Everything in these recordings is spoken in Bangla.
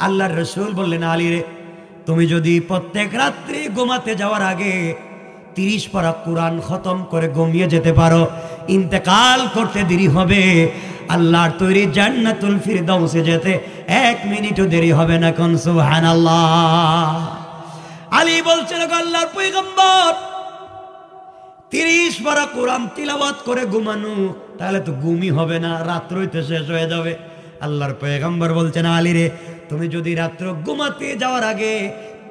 আল্লাহর রাসূল বললেন, আলী রে, তুমি যদি প্রত্যেক রাত্রি ঘুমাতে যাওয়ার আগে 30 পারা কোরআন খতম করে ঘুমিয়ে যেতে পারো, ইন্তেকাল করতে দেরি হবে, আল্লাহর তৈরি জান্নাতুল ফিরদাউসে যেতে 1 মিনিটও দেরি হবে না। কোন সুবহানাল্লাহ। আলী বলছেন, আল্লাহর পয়গম্বর, 30 পারা কোরআন তিলাওয়াত করে ঘুমানো, তাহলে তো ঘুমই হবে না, রাত্রই তো শেষ হয়ে যাবে। আল্লাহর পয়গম্বর বলছেন, আলী রে, তুমি যদি রাত্র ঘুমাতে যাওয়ার আগে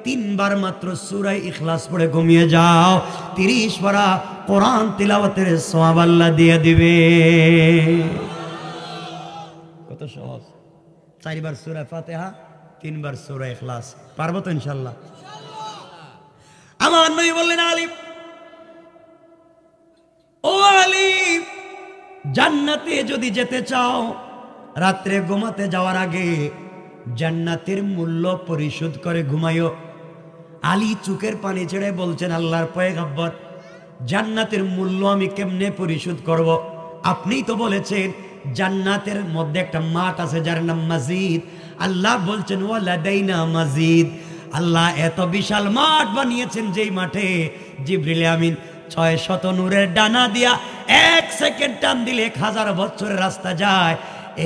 3 বার মাত্র সূরা ইখলাস পড়ে ঘুমিয়ে যাও, 30 পারা কোরআন তিলাওয়াতের সওয়াব আল্লাহ দিয়ে দিবে। কত সহজ। 4 বার সূরা ফাতিহা, 3 বার সূরা ইখলাস। পারবো তো ইনশাআল্লাহ? আমার নবী বললেন, আলী, ও আলী, জান্নাতে যদি যেতে চাও, রাত্রে ঘুমাতে যাওয়ার আগে জান্নাতের মূল্য পরিশোধ করে ঘুমাইও। আলী চোখের পানি ছেড়ে বলছেন, আল্লাহর পয়গম্বর, জান্নাতের মূল্য আমি কেমনে পরিশোধ করব? আপনিই তো বলেছেন জান্নাতের মধ্যে একটা মাঠ আছে যার নাম মসজিদ। আল্লাহ বলছেন, ওয়ালাদাইনা মসজিদ। আল্লাহ এত বিশাল মাঠ বানিয়েছেন, যেই মাঠে জিবরিল আমিন 600 নূরের ডানা দিয়া 1 সেকেন্ড টান দিলে 1000 বছরের রাস্তা যায়।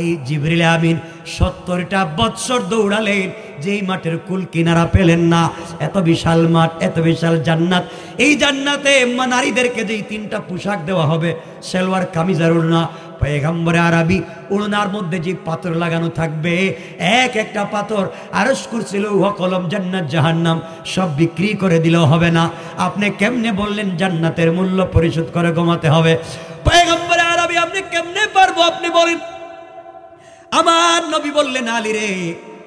এই জিবরিল আমিন 70টা বছর দৌড়ালেন, যেই মাঠের কুল কিনারা পেলেন না। এত বিশাল মাঠ, এত বিশাল জান্নাত। এই জান্নাতে নারীদেরকে যেই 3টা পোশাক দেওয়া হবে, সালোয়ার কামিজ আর ওড়না, পয়গম্বরে আরবি ওড়নার মধ্যে যে পাথর লাগানো থাকবে, এক একটা পাথর আরশ কুরসি লৌহ কলম জান্নাত জাহান্নাম সব বিক্রি করে দিলেও হবে না। আপনি কেমনে বললেন জান্নাতের মূল্য পরিশোধ করে ঘুমাতে হবে? পয়গম্বরে আরবি আপনি কেমনে পারবো? আপনি বলেন। আমার নবী বললেন, আলী রে,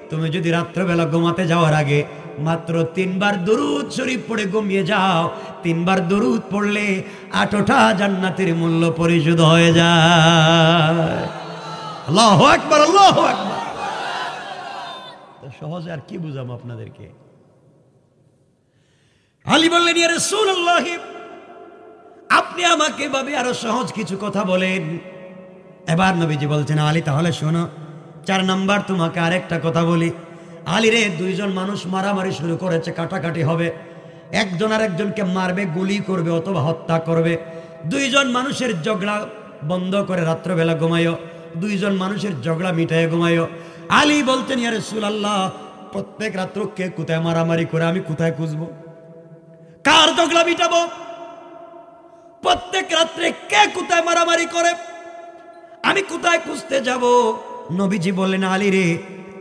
তুমি যদি রাত্রবেলা ঘুমাতে যাওয়ার আগে মাত্র 3 বার দুরূদ শরীফ পড়ে ঘুমিয়ে যাও, 3 বার দুরূদ পড়লে 8টা জান্নাতের মূল্য পরিশোধ হয়ে যায়। আল্লাহু আকবার, আল্লাহু আকবার। সহজে আর কি বুঝাবো আপনাদেরকে? আলী বললেন, ইয়া রাসূলুল্লাহ, আপনি আমাকে ভাবে আরো সহজ কিছু কথা বলেন। এবার নবীজি বলছেন, আলী তাহলে শোনো, 4 নাম্বার তোমাকে আরেকটা কথা বলি। আলী রে, 2 জন মানুষ মারামারি শুরু করেছে, কাটাকাটি হবে, একজন আর একজনকে মারবে, গুলি করবে অথবা হত্যা করবে। 2 জন মানুষের ঝগড়া বন্ধ করে রাত্রবেলা ঘুমাইও, 2 জন মানুষের ঝগড়া মিটাইয়ে ঘুমাইও। আলী বলতেন, ইয়া রাসূলুল্লাহ, প্রত্যেক রাত্র কে কোথায় মারামারি করে আমি কোথায় খুঁজবো? কার ঝগড়া মিটাবো? প্রত্যেক রাত্রে কে কোথায় মারামারি করে আমি কোথায় খুঁজতে যাব? নবীজি বললেন, আলী রে,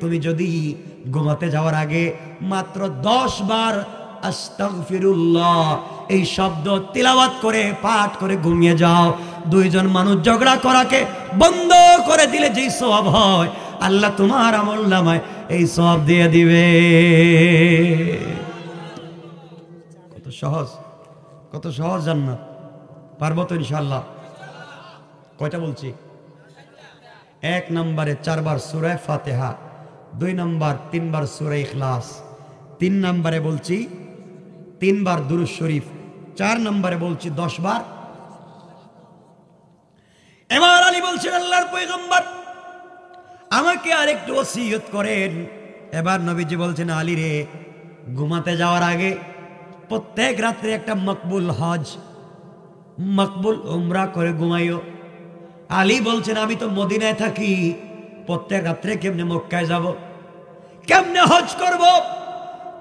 তুমি যদি ঘুমাতে যাওয়ার আগে মাত্র 10 বার আস্তাগফিরুল্লাহ এই শব্দ তিলাওয়াত করে পাঠ করে ঘুমিয়ে যাও, 2 জন মানুষ ঝগড়া করাকে বন্ধ করে দিলে যেই সওয়াব হয়, আল্লাহ তোমার আমলনামায় এই সওয়াব দিয়ে দিবে। কত সহজ, কত সহজ জান্নাত। পারবো তো ইনশাআল্লাহ? কয়টা বলছি? 1 নম্বরে 4 বার সূরা ফাতিহা, 2 নম্বর 3 বার সূরা ইখলাস, 3 নম্বরে বলছি 3 বার দুরূদ শরীফ, 4 নম্বরে বলছি 10 বার। এবার আলী বলছেন, আল্লাহর পয়গম্বর, আমাকে আরেকটু ওসিয়ত করেন। এবার নবীজি বলছেন, আলী রে, ঘুমাতে যাওয়ার আগে প্রত্যেক রাত্রে একটা মকবুল হজ, মকবুল উমরা করে ঘুমাইও। আলী বলছেন, আমি তো মদিনায় থাকি, প্রত্যেক রাত্রে কেমনে মক্কায় যাব? কেমনে হজ করব?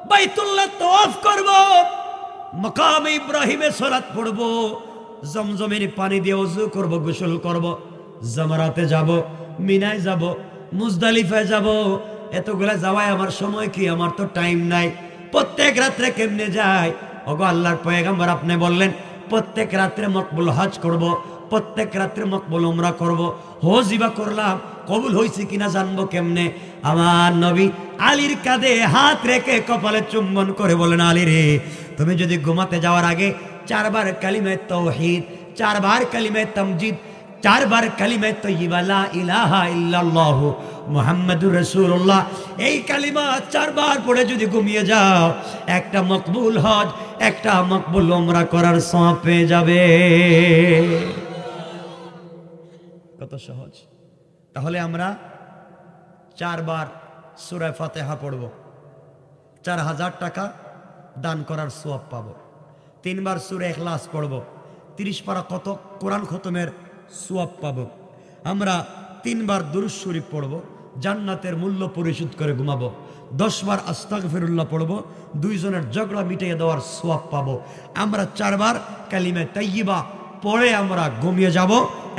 বাইতুল্লাহ তাওয়াফ করব, মাকামে ইব্রাহিমে সালাত পড়ব, জমজমের পানি দিয়ে ওযু করব, গোসল করব, জামারাতে যাব, মিনায় যাব, মুজদালিফায় যাব। এতগুলা যাওয়ায় আমার সময় কি? আমার তো টাইম নাই। প্রত্যেক রাত্রে কেমনে যায়? ওগো আল্লাহর পয়গম্বর, আপনি বললেন প্রত্যেক রাত্রে মকবুল হজ করব, প্রত্যেক রাত্রে মকবুল উমরা করব। হজিবা করলাম, কবুল হয়েছে কিনা জানবো কেমনে? আমার নবী আলীর কাঁধে হাত রেখে কপালে চুম্বন করে বলেন, আলী রে, তুমি যদি ঘুমাতে যাওয়ার আগে 4 বার কালিমে তাওহীদ, 4 বার কালিমে তামজিদ, 4 বার কালিমে তাইয়্যিবা লা ইলাহা ইল্লাল্লাহু মুহাম্মাদুর রাসূলুল্লাহ এই কালিমা 4 বার পড়ে যদি ঘুমিয়ে যাও, একটা মকবুল হজ, একটা মকবুল উমরা করার সওয়াব পেয়ে যাবে। কত সহজ। তাহলে আমরা 4 বার সূরা ফাতিহা পড়ব, 4000 টাকা দান করার সওয়াব পাবো। 3 বার সূরা ইখলাস পড়ব, 30 পারা কত কোরআন খতমের সওয়াব পাবো। আমরা 3 বার দুরূদ শরীফ পড়ব, জান্নাতের মূল্য পরিশোধ করে ঘুমাবো। 10 বার আস্তাগফিরুল্লাহ পড়ব, 2 জনের ঝগড়া মিটিয়ে দেওয়ার সওয়াব পাবো। আমরা 4 বার কালিমে তাইয়্যিবা পড়ে আমরা ঘুমিয়ে যাব।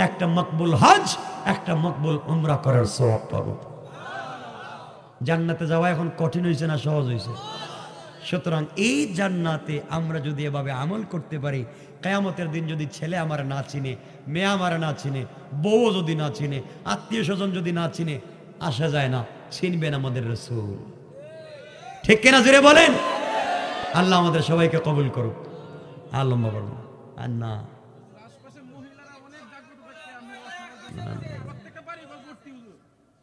একটা মকবুল হজ, একটা মকবুল উমরা করার সওয়াব পাবো। জান্নাতে যাওয়া এখন কঠিন হয়েছে না সহজ হয়েছে? সুতরাং এই জান্নাতে আমরা যদি এভাবে আমল করতে পারি, কিয়ামতের দিন যদি ছেলে আমার না চিনে, মেয়ে আমার না চিনে, বউ যদি না চিনে, আত্মীয় স্বজন যদি না চিনে, আসা যায় না, চিনবেন আমাদের রাসূল। ঠিক কিনা জোরে বলেন? আল্লাহ আমাদের সবাইকে কবুল করুক। আর লম্বা করবো আর না,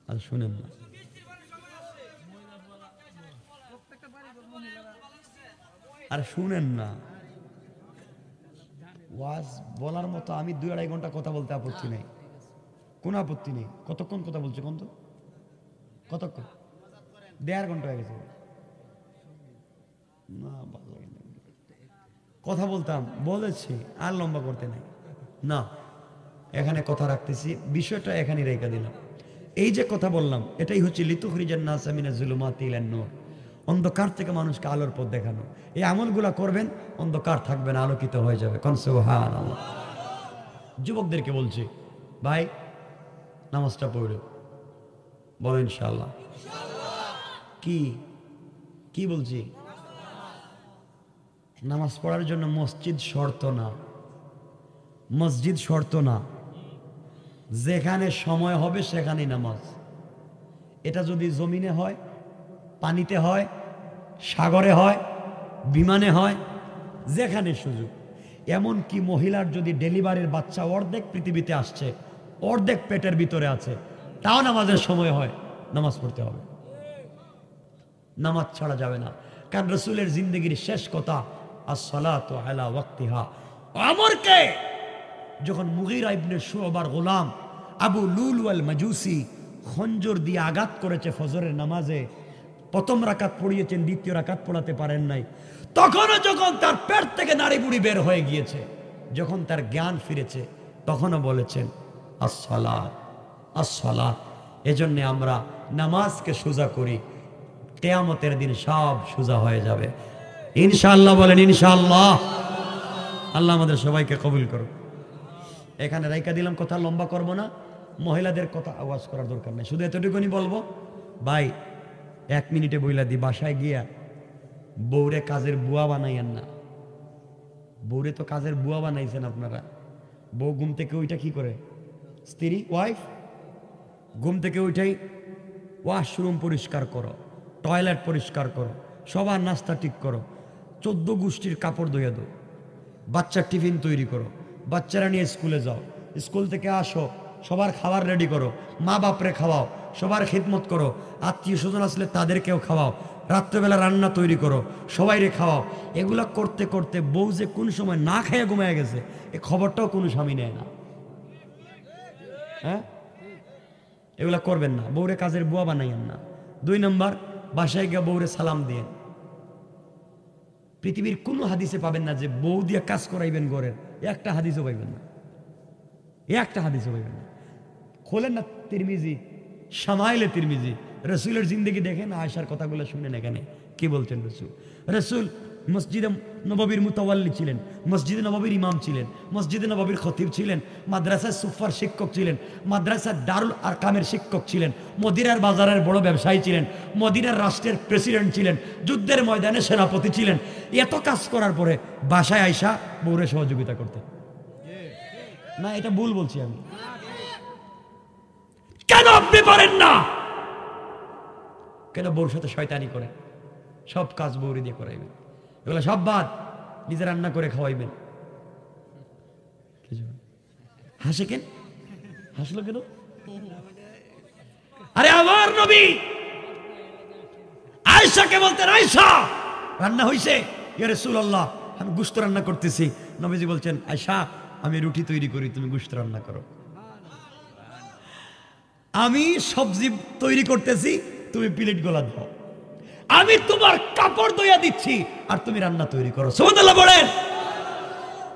আর শুনেন না, আর শুনেন না। ওয়াজ বলার মতো আমি 2-2.5 ঘন্টা কথা বলতে আপত্তি নেই, কোনো আপত্তি নেই। কতক্ষণ কথা বলছে কোন তো? কতক্ষণ? 1.5 ঘন্টা হয়ে গেছে না, কথা বলতাম, বলেছি আর লম্বা করতে নাই না। এখানে কথা রাখতেছি, বিষয়টা এখানে রেখে দিলাম। এই যে কথা বললাম, এটাই হচ্ছে লিতুখরিজান নাসা মিনাজ যুলুমাতি ইলান নূর, অন্ধকার থেকে মানুষকে আলোর পথ দেখানো। এই আমলগুলা করবেন, অন্ধকার থাকবে না, আলোকিত হয়ে যাবে। কোন সুবহানাল্লাহ। যুবকদেরকে বলছি, ভাই নামাজটা পড়ো, বলো ইনশাআল্লাহ। কি কি বলছি? নামাজ পড়ার জন্য মসজিদ শর্ত না, মসজিদ শর্ত না, যেখানে সময় হবে সেখানেই নামাজ। এটা যদি জমিনে হয়, পানিতে হয়, সাগরে হয়, বিমানে হয়, যেখানে সুযোগ। এমন কি মহিলার যদি ডেলিভারির বাচ্চা অর্ধেক পৃথিবীতে আসছে, অর্ধেক পেটের ভিতরে আছে, তাও নামাজের সময় হয়, নামাজ পড়তে হবে, নামাজ ছাড়া যাবে না। কারণ রাসূলের জিন্দেগির শেষ কথা আসসালাতু আলা ওয়াক্তিহা। আমরকে যখন মুগীরা ইবনে শুবার গোলাম আবু লুলু আল মাজুসি খঞ্জর দিয়ে আঘাত করেছে ফজরের নামাজে, প্রথম রাকাত পড়িয়েছেন, দ্বিতীয় রাকাত পড়াতে পারেন নাই, তখনও যখন তার পেট থেকে নাড়ি বুড়ি বের হয়ে গিয়েছে, যখন তার জ্ঞান ফিরেছে, তখনও বলেছেন আসসালাত আসসালাত। এজন্য আমরা নামাজকে সোজা করি, কিয়ামতের দিন সব সোজা হয়ে যাবে ইনশাআল্লাহ। বলেন ইনশাআল্লাহ। আল্লাহ আমাদের সবাইকে কবুল করুক। এখানে রাইকা দিলাম, কথা লম্বা করব না, মহিলাদের কথা আওয়াজ করার দরকার নেই, শুধু এতটুকুনি বলবো, ভাই 1 মিনিটে বইলা দি, বাসায় গিয়া বউরে কাজের বুয়া বানাইয়েন না। বউরে তো কাজের বুয়া বানাইছেন আপনারা। বউ ঘুম থেকে ওইটা কি করে? স্ত্রী, ওয়াইফ ঘুম থেকে ওইটাই ওয়াশরুম পরিষ্কার করো, টয়লেট পরিষ্কার করো, সবার নাস্তা ঠিক করো, 14 গোষ্ঠীর কাপড় ধুয়ে দাও, বাচ্চার টিফিন তৈরি করো, বাচ্চারা নিয়ে স্কুলে যাও, স্কুল থেকে আসো, সবার খাবার রেডি করো, মা বাপরে খাওয়াও, সবার খিদমত করো, আত্মীয় স্বজন আসলে তাদেরকেও খাওয়াও, রাত্রেবেলা রান্না তৈরি করো, সবাইরে খাওয়াও। এগুলা করতে করতে বউ যে কোন সময় না খেয়ে ঘুমিয়ে গেছে, এই খবরটাও কোনো স্বামী নেয় না। হ্যাঁ, এগুলা করবেন না, বউরে কাজের বুয়া বানাইয়েন না। 2 নম্বর, বাসায় গিয়ে বউরে সালাম দিয়ে। পৃথিবীর কোনো হাদিসে পাবেন না যে বউ দিয়ে কাজ করাইবেন ঘরের, একটা হাদিসও পাইবেন না, একটা হাদিসও পাইবেন না। খোলেন না তিরমিজি, শামাইলে তিরমিজি, রাসূলের জিন্দেগি দেখেন, আয়েশার কথাগুলো শুনেন। এখানে কি বলছেন রাসূল? রাসূল মসজিদে নববীর মুতাওয়াল্লি ছিলেন, মসজিদে নববীর ইমাম ছিলেন, মসজিদে নববীর খতিব ছিলেন, মাদ্রাসায় সুফার শিক্ষক ছিলেন, মাদ্রাসার দারুল আরকামের শিক্ষক ছিলেন, মদিনার বাজারের বড় ব্যবসায়ী ছিলেন, মদিনার রাষ্ট্রের প্রেসিডেন্ট ছিলেন, যুদ্ধের ময়দানে সেনাপতি ছিলেন। এত কাজ করার পরে বাসায় আইসা বউরে সহযোগিতা করতে না, এটা ভুল বলছি আমি? কেন আপনি পারেন না? কেন বউর সাথে শয়তানি করেন? সব কাজ বউরে দিয়ে করাইবেন, এগুলো সব বাদ, নিজে রান্না করে খাওয়াইবেন। হাসে কেন? হাসলো কেন? আরে আমার নবী আয়েশাকে বলতেন, আয়েশা রান্না হইছে? ইয়া রাসূলুল্লাহ, আমি গোশত রান্না করতেছি। নবীজি বলছেন, আয়েশা আমি রুটি তৈরি করি, তুমি গোশত রান্না করো। আমি সবজি তৈরি করতেছি, তুমি প্লেট গোলা দাও, আমি তোমার কাপড় ধুইয়া দিচ্ছি আর তুমি রান্না তৈরি করো। সুবহানাল্লাহ বলেন।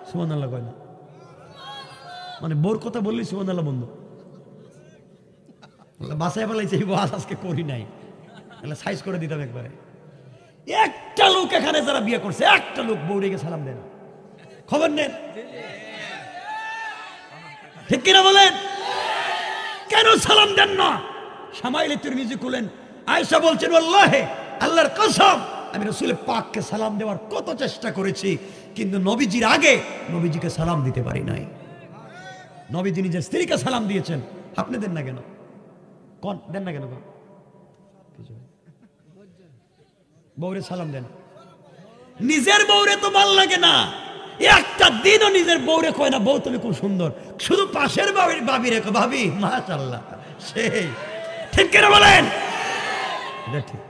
সুবহানাল্লাহ কয় না, মানে বোর কথা বললি সুবহানাল্লাহ বন্ধু বাসায় বলাইছে আজকে করি নাই, সাইজ করে দিতাম একবারে। একটা লোক এখানে যারা বিয়ে করছে, একটা লোক বউরিকে সালাম দেন, খবর নেন, ঠিক কিনা বলেন? কেন সালাম দেন না? শামাইলে তিরমিজি খুলেন, আয়েশা বলছেন আল্লাহে, আল্লাহর কসম, আমি রাসূল পাককে সালাম দেওয়ার কত চেষ্টা করেছি, কিন্তু নবীজির আগে নবীজিকে সালাম দিতে পারি নাই। নবীজি নিজের স্ত্রীকে সালাম দিয়েছেন, আপনি দেন না কেন? কোন দেন না কেন? বউরে সালাম দেন, নিজের বউরে তো ভাল লাগে না, একটা দিনও নিজের বউরে কয় না বউ তুমি খুব সুন্দর, শুধু পাশের বাবির ভাবি রেখো, ভাবি মাশাআল্লাহ, সেই ঠিক কিনা বলেন? এটা ঠিক।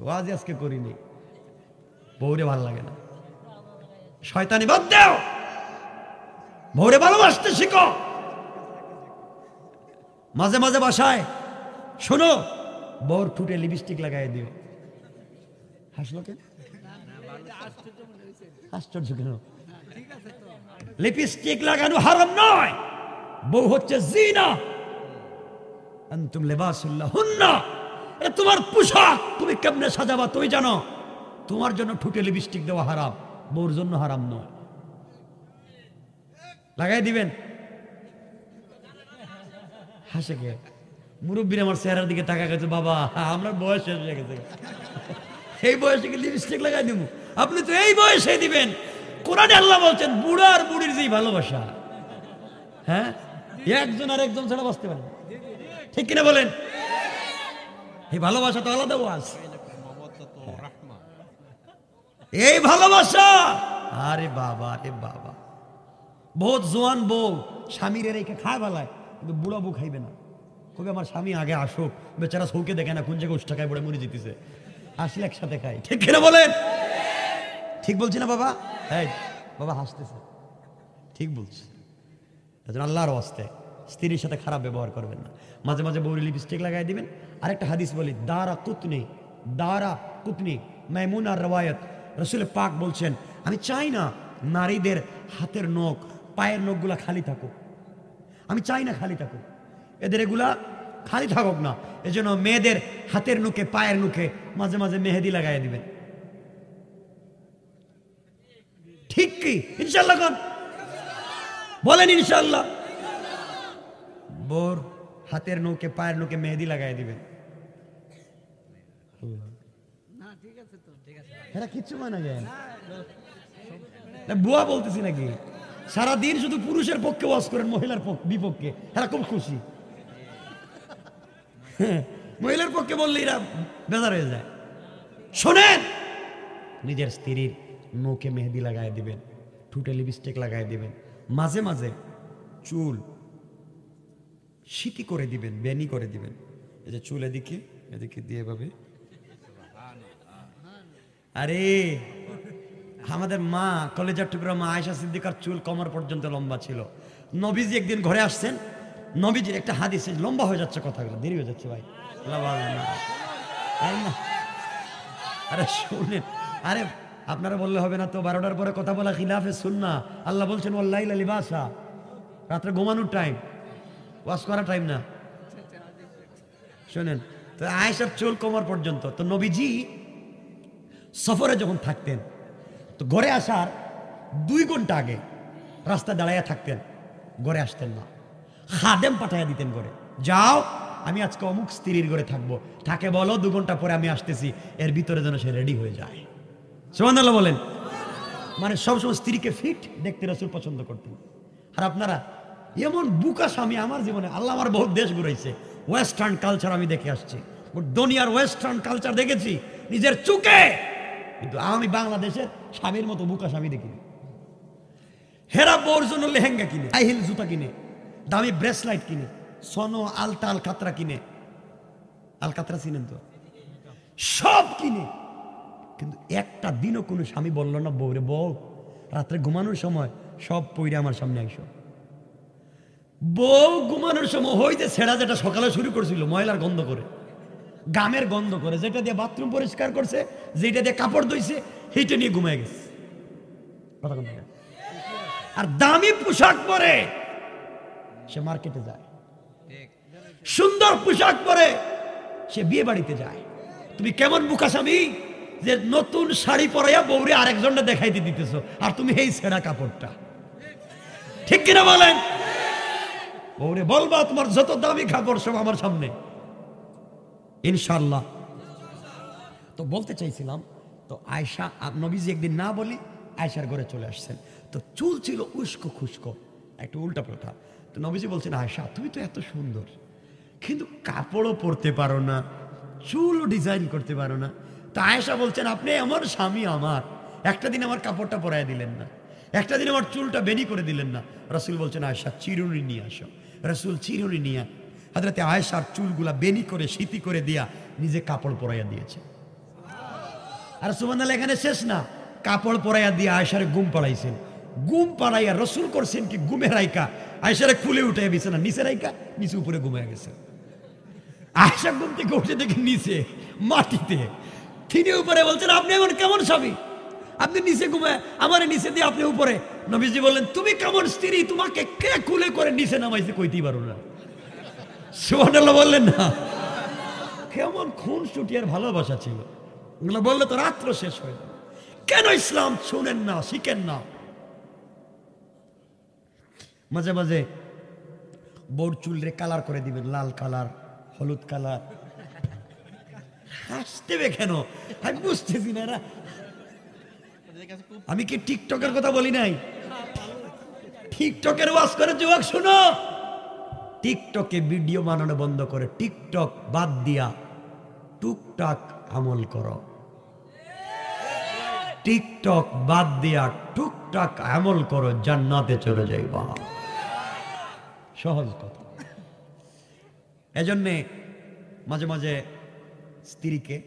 ওয়াজ আজকে করিনি, বউরে ভাল লাগে না, শয়তানি বাদ দাও, বউরে ভালোবাসতে শিখো। মাঝে মাঝে বাসায় শোনো, বউর ঠুটে লিপস্টিক লাগাই দিও। হাসলো কেন? আশ্চর্য কেন? লিপস্টিক লাগানো হারাম নয়, বউ হচ্ছে জিনা, আনতুম লিবাসুল্লাহুন্না, এটা তোমার পোশাক, তুমি কেমনে সাজাবা তুমি জানো। তোমার জন্য ঠুটে লিপস্টিক দেওয়া হারাম, বউর জন্য হারাম নয়। লাগাই দিবেন। হাসে কে? মুরব্বীর আমার চেহারার দিকে তাকা গেছে, বাবা আমরা বয়স শেষ হয়ে গেছে, এই বয়সে কি লিপস্টিক লাগাই দিব? আপনি তো এই বয়সে দিবেন। কোরআনে আল্লাহ বলছেন বুড়া আর বুড়ির যেই ভালোবাসা, হ্যাঁ, একজন আর একজন ছাড়া বাঁচতে পারে, ঠিক কিনা বলেন? এই ভালোবাসা তো আলাদা ওয়াজ, এই ভালোবাসা। আরে বাবা, আরে বাবা, বহুত জোয়ান বউ স্বামীর রেখে খায় ভালায়, কিন্তু বুড়া বউ খাইবে না, কবে আমার স্বামী আগে আসুক, বেচারা সৌকে দেখে না কোন জায়গায় উষ্টা খায় বলে মরে যেতেছে, আসলে একসাথে খাই, ঠিক কিনা বলেন? ঠিক বলছি না বাবা? এই বাবা হাসতেছে, ঠিক বলছি। আল্লাহর ওয়াস্তে স্ত্রীর সাথে খারাপ ব্যবহার করবেন না, মাঝে মাঝে বউরি লিপস্টিক লাগাই দিবেন। আরেকটা হাদিস বলি, দারা কুতনি মাইমুনার রওয়ায়াত, রাসূল পাক বলছেন, আমি চাই না নারীদের হাতের নখ পায়ের নখগুলা খালি থাকুক, আমি চাই না খালি থাকুক, এদের এগুলা খালি থাকুক না, এজন্য মেয়েদের হাতের নুকে পায়ের নুকে মাঝে মাঝে মেহেদি লাগাই দিবেন। ঠিক কি? ইনশাআল্লাহ বলেন ইনশাআল্লাহ। বোর হাতের নুকে পায়ের নুকে মেহেদি লাগাই দিবেন। এরা কিচ্ছু মানে যায় না, বুয়া বলতেছি নাকি? সারাদিন শুধু পুরুষের পক্ষে ওয়াজ করেন, মহিলার বিপক্ষে, এরা খুব খুশি। মহিলার পক্ষে বললে এরা বেজার হয়ে যায়। শোনেন, নিজের স্ত্রীর মুখে মেহেদি লাগাই দিবেন, ঠুটে লিপস্টিক লাগাই দিবেন, মাঝে মাঝে চুল সিটি করে দিবেন, বেনি করে দিবেন। এই যে চুল এদিকে এদিকে দিয়ে ভাবে, আরে আমাদের মা কলেজার টুকরা মা আয়েশা সিদ্দিকার চুল কমর পর্যন্ত লম্বা ছিল। নবীজি একদিন ঘরে আসছেন, নবীজির একটা হাদিস, লম্বা হয়ে যাচ্ছে কথাগুলো, দেরি হয়ে যাচ্ছে ভাই, আরে শুনেন, আরে আপনারা বললে হবে না তো, 12টার পরে কথা বলা খিলাফে সুন্নাহ। আল্লাহ বলছেন ওয়াল্লাইলা লিবাসা, রাত্রে ঘুমানোর টাইম, ওয়াজ করার টাইম না। শুনেন তো, আয়েশার চুল কোমর পর্যন্ত। তো নবীজি সফরে যখন থাকতেন, তো ঘরে আসার 2 ঘন্টা আগে রাস্তায় দাঁড়াইয়া থাকতেন, ঘরে আসতেন না, খাদেম পাঠাইয়া দিতেন ঘরে, যাও আমি আজকে অমুক স্ত্রীর ঘরে থাকবো, তাকে বলো 2 ঘন্টা পরে আমি আসতেছি, এর ভিতরে যেন সে রেডি হয়ে যায়। সুবহানাল্লাহ বলেন। মানে সবসময় স্ত্রীকে ফিট দেখতে রাসূল পছন্দ করতেন। আর আপনারা এমন বুকা স্বামী আমার জীবনে, আল্লাহ আমার বহুত দেশ ঘুরাইছে, ওয়েস্টার্ন কালচার আমি দেখে আসছি, দুনিয়ার ওয়েস্টার্ন কালচার দেখেছি নিজের চোখে, কিন্তু আমি বাংলাদেশের স্বামীর মতো বুকা স্বামী দেখিনি। হেরা বউর জন্য লেহেঙ্গা কিনে, হাই হিল জুতা কিনে, দামি ব্রেসলাইট কিনে, সোনো আলতা আলকাতরা কিনে, আলকাতরা চিনেন তো, সব কিনে, কিন্তু একটা দিনও কোনো স্বামী বললো না বউরে, বউ রাত্রে ঘুমানোর সময় সব পইরে আমার সামনে আইসো। বউ ঘুমানোর সময় হইতে ছেঁড়া যেটা সকালে শুরু করছিল ময়লার গন্ধ করে, গামের গন্ধ করে, যেটা দিয়ে বাথরুম পরিষ্কার করছে, যেটা দিয়ে কাপড় ধুইছে, সেইটা নিয়ে ঘুমায় গেছে। আর দামি পোশাক পরে সে মার্কেটে যায়, সুন্দর পোশাক পরে সে বিয়ে বাড়িতে যায়। তুমি কেমন বোকা স্বামী যে নতুন শাড়ি পরাইয়া বউরে আরেকজনটা দেখাইতে দিতেছো, আর তুমি এই ছেঁড়া কাপড়টা। ঠিক কিনা বলেন? বউরে বলবা তোমার যত দামি কাপড় সব আমার সামনে, ইনশাআল্লাহ। তো বলতে চাইছিলাম, তো আয়েশা, নবীজি একদিন না বলি আয়েশার ঘরে চলে আসছেন। তো চুল ছিল উস্কো খুস্কো, একটু উল্টা পাল্টা। তো নবীজি বলছেন, আয়েশা তুমি তো এত সুন্দর, কিন্তু কাপড়ও পরতে পারো না, চুলও ডিজাইন করতে পারো না। তো আয়েশা বলছেন, আপনি এমন স্বামী আমার, একটা দিন আমার কাপড়টা পরাই দিলেন না, একটা দিন আমার চুলটা বেনি করে দিলেন না। রাসূল বলছেন, আয়েশা চিরুনি নিয়ে আসো। রাসূল চিরুনি নিয়ে হযরতে আয়েশার চুলগুলা বেনি করে সিতি করে দিয়া নিজে কাপড় পরাইয়া দিয়েছে। আর সুবহানাল্লাহ, এখানে শেষ না, কাপড় পরাইয়া দিয়ে আয়েশারে ঘুম পাড়াইছেন। ঘুম পাড়াইয়া রাসূল করছেন কি, ঘুমে রাইকা আয়েশারে খুলে উঠে বিছানা নিচে রাইকা নিচে উপরে ঘুমায় গেছে। আয়েশা ঘুম থেকে উঠে দেখে নিচে মাটিতে, তিনি উপরে। বলছেন, আপনি এমন কেমন স্বামী, আপনি নিচে ঘুমায় আমার নিচে দিয়ে আপনি উপরে। নবীজি বললেন, তুমি কেমন স্ত্রী, তোমাকে কে খুলে করে নিচে নামাইছে কইতেই পারো না। সুবহানাল্লাহ বললেন না? কেমন খুন ছুটিয়ার ভালোবাসা ছিল, এগুলো বললে তো রাত্র শেষ হয়ে যাবে। কেন ইসলাম শুনেন না, শিখেন না? মাঝে মাঝে বউর চুলরে কালার করে দিবেন, লাল কালার, হলুদ কালার। হাসতেবে কেন, আমি বুঝতেছি না। আমি কি টিকটকের কথা বলি নাই? টিকটকের ওয়াজ করে যুবক শুনো, টিকটকে ভিডিও বানানো বন্ধ করে টিকটক বাদ দিয়া টুকটাক আমল করো। টিকটক বাদ দিয়া টুকটাক আমল করো, জান্নাতে চলে যাইবা। সহজ কথা। এজন্যে মাঝে মাঝে স্ত্রীকে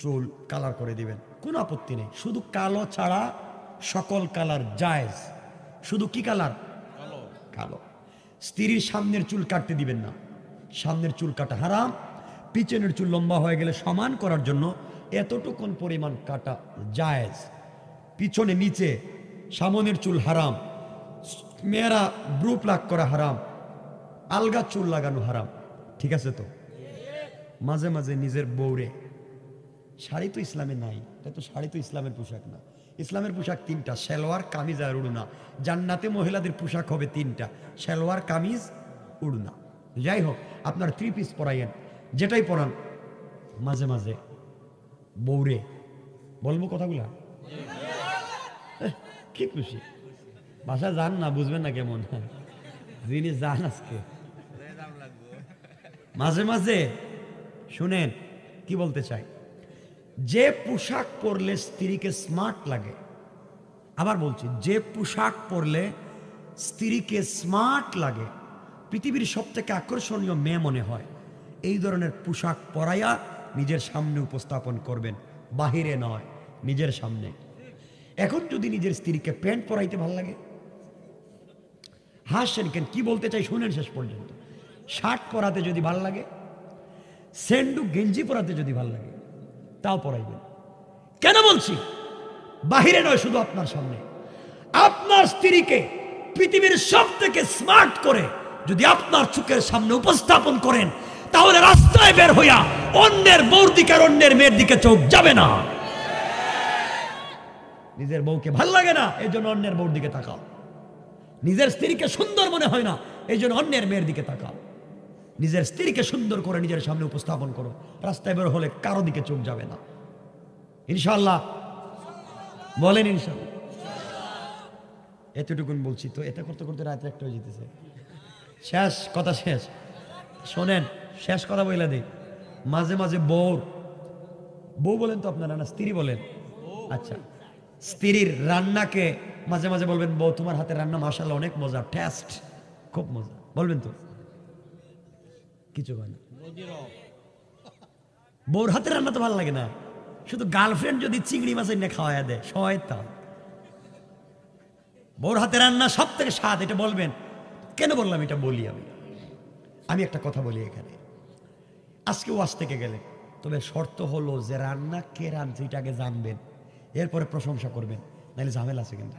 চুল কালার করে দিবেন, কোনো আপত্তি নেই। শুধু কালো ছাড়া সকল কালার জায়েজ। শুধু কি কালার? কালো। স্ত্রীর সামনের চুল কাটতে দিবেন না, সামনের চুল কাটা হারাম। পিছনের চুল লম্বা হয়ে গেলে সমান করার জন্য এতটুকুন পরিমাণ কাটা জায়েজ। পিছনে নিচে সামনের চুল হারাম। মেয়েরা ব্রু প্লাক করা হারাম, আলগা চুল লাগানো হারাম। ঠিক আছে? তো মাঝে মাঝে নিজের বউরে, শাড়ি তো ইসলামে নাই, এটা তো শাড়ি তো ইসলামের পোশাক না। ইসলামের পোশাক তিনটা, সালোয়ার, কামিজ আর উড়না। জান্নাতে মহিলাদের পোশাক হবে তিনটা, সালোয়ার, কামিজ, উড়না। যাই হোক, আপনার 3 পিস পরাইয়েন, যেটাই পরান, মাঝে মাঝে বউরে বলবো কথাগুলা। কি খুশি, বাসা যান না, বুঝবেন না কেমন জিনিস, যান আজকে। মাঝে মাঝে শুনেন কি বলতে চাই, যে পোশাক পরলে স্ত্রীকে স্মার্ট লাগে, আবার বলছি, যে পোশাক পরলে স্ত্রীকে স্মার্ট লাগে, পৃথিবীর সবথেকে আকর্ষণীয় মেয়ে মনে হয়, এই ধরনের পোশাক পরাইয়া নিজের সামনে উপস্থাপন করবেন, বাহিরে নয়, নিজের সামনে। এখন যদি নিজের স্ত্রীকে প্যান্ট পরাইতে ভালো লাগে, হাসছেন কেন, কি বলতে চাই শুনেন শেষ পর্যন্ত। শার্ট পরাতে যদি ভালো লাগে, স্যান্ডু গেঞ্জি পরাতে যদি ভালো লাগে, তাও পরাইবেন। কেন বলছি? বাহিরে নয়, শুধু আপনার সামনে। আপনার স্ত্রীকে পৃথিবীর সব থেকে স্মার্ট করে যদি আপনার চোখের সামনে উপস্থাপন করেন, তাহলে রাস্তায় বের হইয়া অন্যের বউর দিকে আর অন্যের মেয়ের দিকে চোখ যাবে না। নিজের বউকে ভাল লাগে না, এই জন্য অন্যের বউর দিকে তাকাও। নিজের স্ত্রীকে সুন্দর মনে হয় না, এই জন্য অন্যের মেয়ের দিকে তাকাও। নিজের স্ত্রীকে সুন্দর করে নিজের সামনে উপস্থাপন করো, রাস্তায় বের হলে কারো দিকে চোখ যাবে না। ইনশাআল্লাহ বলেন ইনশাআল্লাহ। এতটুকুন বলছি, তো এটা করতে করতে রাত একটা হয়ে যেতেছে। শেষ কথা, শেষ শোনেন, শেষ কথা বইলা দিই। মাঝে মাঝে বউ বলেন তো আপনারা, না স্ত্রী বলেন? আচ্ছা, স্ত্রীর রান্নাকে মাঝে মাঝে বলবেন, বউ তোমার হাতের রান্না মাশাআল্লাহ অনেক মজা, টেস্ট খুব মজা, বলবেন তো? কিছু হয় না। বউর হাতের রান্না তো ভালো লাগে না, শুধু গার্লফ্রেন্ড যদি চিংড়ি মাছ এনে খাওয়াই দেয়, শয়তান। বউর হাতের রান্না সব থেকে স্বাদ, এটা বলবেন। কেন বললাম এটা? বলি আমি একটা কথা বলি এখানে। আজকে ওয়াজ থেকে গেলে তবে শর্ত হলো যে রান্না কে রাঁধছে এটা আগে জানবেন, এরপরে প্রশংসা করবেন, নাহলে ঝামেলা আছে। কিন্তু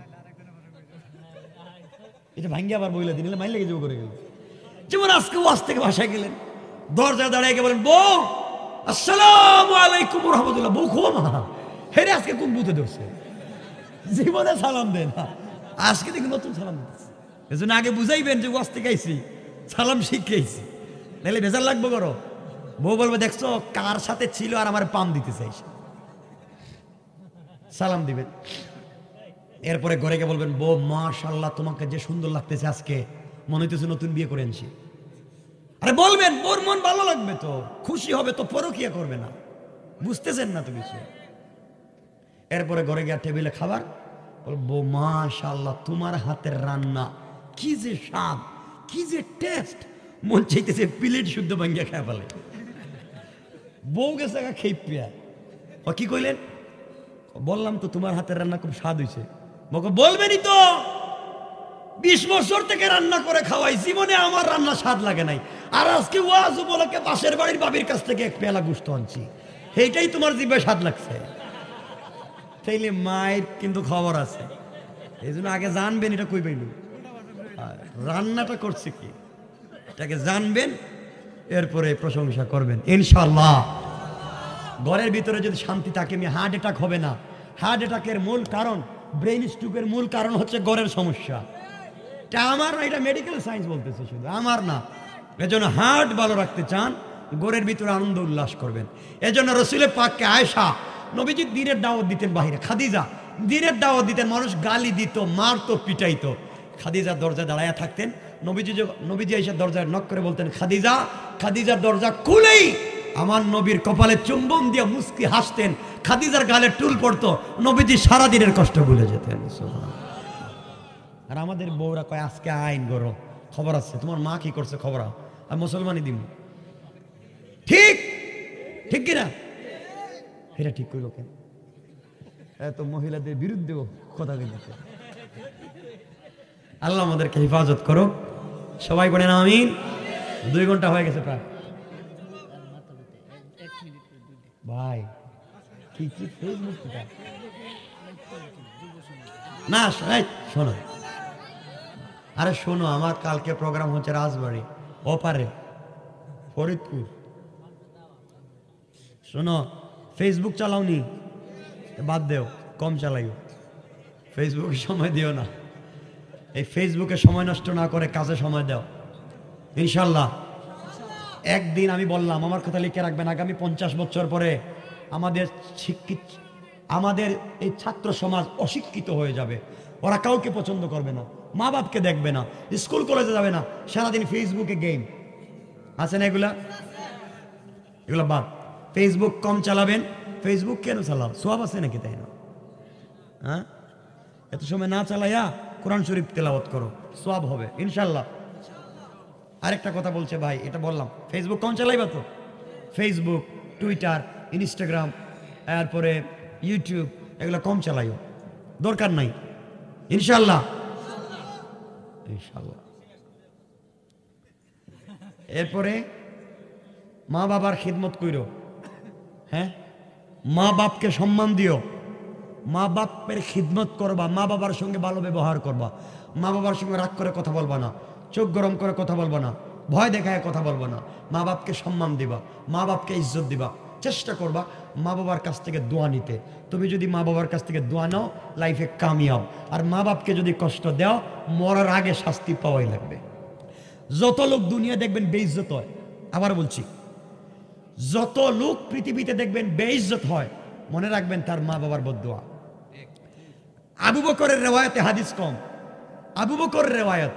এটা ভাঙ্গি আবার বইলে দিন, মাইল লেগে যাবো করে গেল। যেমন আজকে ওয়াজ থেকে বাসায় গেলেন, দরজায় দাঁড়িয়ে গিয়ে বলেন, বউ আসসালামু আলাইকুম রহমতুল্লাহ। বউ খুব হেরে আজকে কোন বুথে ধরছে, জীবনে সালাম দেন না, আজকে দেখি নতুন সালাম দিতেছে। এই জন্য আগে বুঝাইবেন যে ওয়াজ থেকে আইসি, সালাম শিখে আইসি, নাহলে বেজার লাগবে করো। বউ বলবে, দেখছো কার সাথে ছিল আর আমার পাম দিতে চাইছে, সালাম দিবেন। এরপরে ঘরে গিয়ে বলবেন, বউ মাশাআল্লাহ তোমাকে যে সুন্দর লাগতেছে আজকে, মনে হইতেছে নতুন বিয়ে করে আনছি। আরে বলবেন, বোর মন ভালো লাগবে তো, খুশি হবে তো, পরকিয়া করবে না, বুঝতেছেন না তো কিছু। এরপরে ঘরে গিয়ে টেবিলে খাবার, বলবো মাশাআল্লাহ তোমার হাতের রান্না কি যে স্বাদ, কি যে টেস্ট, মন চাইতেছে প্লেট শুদ্ধ ভাঙ্গিয়া খায় ফেলে। বউ গেছে খেয়ে ও কি কইলেন, বললাম তো তোমার হাতের রান্না খুব স্বাদ হয়েছে। বলবেনই তো, 20 বছর থেকে রান্না করে খাওয়াই, জীবনে আমার রান্না স্বাদ লাগে নাই, আর আজকে ওয়াজ উপলক্ষে পাশের বাড়ির বাবির কাছ থেকে এক পেয়ালা গোশত আনছি, সেইটাই তোমার জিভে স্বাদ লাগছে। তাইলে মায়ের কিন্তু খবর আছে, এই জন্য আগে জানবেন এটা কই পাইল, রান্নাটা করছে কি এটাকে জানবেন, এরপরে প্রশংসা করবেন ইনশাআল্লাহ। ঘরের ভিতরে যদি শান্তি থাকে, হার্ট অ্যাটাক হবে না। হার্ট অ্যাটাকের মূল কারণ, ব্রেইন স্ট্রোকের মূল কারণ হচ্ছে ঘরের সমস্যা। এটা আমার না, এটা মেডিকেল সায়েন্স বলতেছে, শুধু আমার না। এজন্য হার্ট ভালো রাখতে চান, ঘরের ভিতরে আনন্দ উল্লাস করবেন। এজন্য রসুলের পাককে আয়েশা, নবীজি দিনের দাওয়াত দিতেন বাহিরে, খাদিজা দিনের দাওয়াত দিতেন, মানুষ গালি দিত, মারতো, পিটাইতো, খাদিজা দরজায় দাঁড়ায় থাকতেন। নবীজি এসে দরজায় নক করে বলতেন, খাদিজা। খাদিজার দরজা খুলেই আমার নবীর কপালে চুম্বন দিয়ে মুস্কি হাসতেন, খাদিজার গালে টুল পড়তো, নবীজি সারাদিনের কষ্ট ভুলে যেতেন। আর আমাদের বউরা কয় আজকে আইন গরো, খবর আছে, তোমার মা কি করছে খবর, আর মুসলমানই দিব। ঠিক ঠিক কিনা, এটা ঠিক কইল কেন, এত মহিলাদের বিরুদ্ধেও কথা বলতে। আল্লাহ আমাদেরকে হেফাজত করো, সবাই বলেন আমিন। 2 ঘন্টা হয়ে গেছে প্রায়। ভাই কি কি ফেসবুক না, শোনো, আরে শোনো, আমার কালকে প্রোগ্রাম হচ্ছে রাজবাড়ি ওপারে ফরিদপুর। শোনো, ফেসবুক চালাওনি, বাদ দেও, কম চালাইও, ফেসবুকে সময় দিও না। এই ফেসবুকে সময় নষ্ট না করে কাজে সময় দাও ইনশাল্লাহ। একদিন আমি বললাম, আমার কথা লিখে রাখবেন, আগামী 50 বছর পরে আমাদের এই ছাত্র সমাজ অশিক্ষিত হয়ে যাবে, ওরা কাউকে পছন্দ করবে না, মা বাপকে দেখবে না, স্কুল কলেজে যাবে না, সারাদিন ফেসবুকে গেম আছে না, এগুলা বাদ। ফেসবুক কম চালাবেন। ফেসবুক কেন চালাও, সওয়াব আছে নাকি, তাই না? হ্যাঁ, এত সময় না চালাইয়া কোরআন শরীফ তেলাওয়াত করো, সওয়াব হবে ইনশাল্লাহ। আরেকটা কথা বলছে ভাই, এটা বললাম, ফেসবুক কম চালাইবা তো, ফেসবুক, টুইটার, ইনস্টাগ্রাম, এরপরে ইউটিউব, এগুলো কম চালাইও, দরকার নাই ইনশাল্লাহ ইনশাল্লাহ। এরপরে মা বাবার খিদমত কইরো, হ্যাঁ, মা বাপকে সম্মান দিও, মা বাপের খিদমত করবা, মা বাবার সঙ্গে ভালো ব্যবহার করবা, মা বাবার সঙ্গে রাগ করে কথা বলবা না, চোখ গরম করে কথা বলবা না, ভয় দেখায় কথা বলবা না, মা বাপকে সম্মান দিবা, মা বাপকে ইজ্জত দিবা, চেষ্টা করবা মা বাবার কাছ থেকে দোয়া নিতে। তুমি যদি মা বাবার কাছ থেকে দোয়া নাও, লাইফে কামিয়াব। আর মা বাপকে যদি কষ্ট দাও, মরার আগে শাস্তি পাওয়াই লাগবে। যত লোক দুনিয়া দেখবেন বেইজ্জত হয়, আবার বলছি, যত লোক পৃথিবীতে দেখবেন বেইজ্জত হয়, মনে রাখবেন তার মা বাবার বদদোয়া। আবু বকরের রেওয়ায়তে হাদিস কম, আবু বকরের রেওয়ায়ত,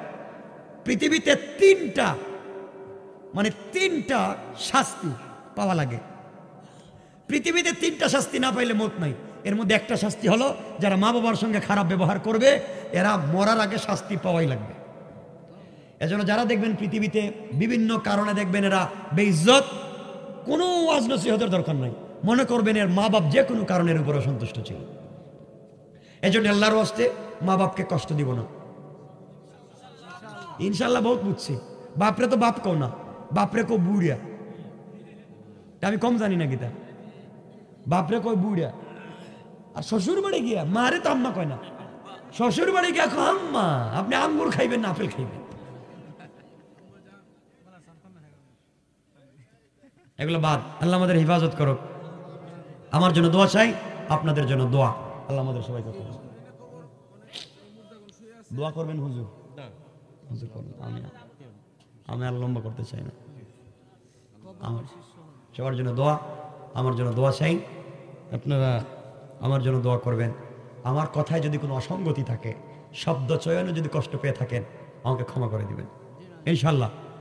পৃথিবীতে 3টা শাস্তি পাওয়া লাগে। পৃথিবীতে 3টা শাস্তি না পাইলে মত নাই। এর মধ্যে একটা শাস্তি হলো, যারা মা বাবার সঙ্গে খারাপ ব্যবহার করবে, এরা মরার আগে শাস্তি পাওয়াই লাগবে। এজন্য যারা দেখবেন পৃথিবীতে বিভিন্ন কারণে দেখবেন এরা বেইজ্জত, কোনো ওয়াজ নসিহতের দরকার নাই, মনে করবেন এর মা বাপ যে কোনো কারণের উপরে সন্তুষ্ট ছিল। এজন্য আল্লাহর ওয়াস্তে মা বাপকে কষ্ট দিব না ইনশাল্লাহ। বহুত বুঝছি, বাপরে তো বাপ কও না, বাপরে কো বুড়িয়া, আমি কম জানি না গীতা। বাপরে কয় বুড়া, আর শ্বশুর বাড়ি গিয়া মারে তো আম্মা কয় না, শ্বশুর বাড়ি গিয়া কয় আম্মা আপনি আঙ্গুর খাইবেন না আপেল খাইবেন। এগুলো বাদ। আল্লাহ আমাদের হেফাজত করুক। আমার জন্য দোয়া চাই, আপনাদের জন্য দোয়া। আল্লাহ আমাদের সবাইকে দোয়া করবেন। হুজুর হুজুর করবেন। আমি আর লম্বা করতে চাই না। আমার সবার জন্য দোয়া, আমার জন্য দোয়া চাই। আপনারা আমার জন্য দোয়া করবেন। আমার কথায় যদি কোনো অসঙ্গতি থাকে, শব্দ চয়নে যদি কষ্ট পেয়ে থাকেন, আমাকে ক্ষমা করে দিবেন ইনশাল্লাহ।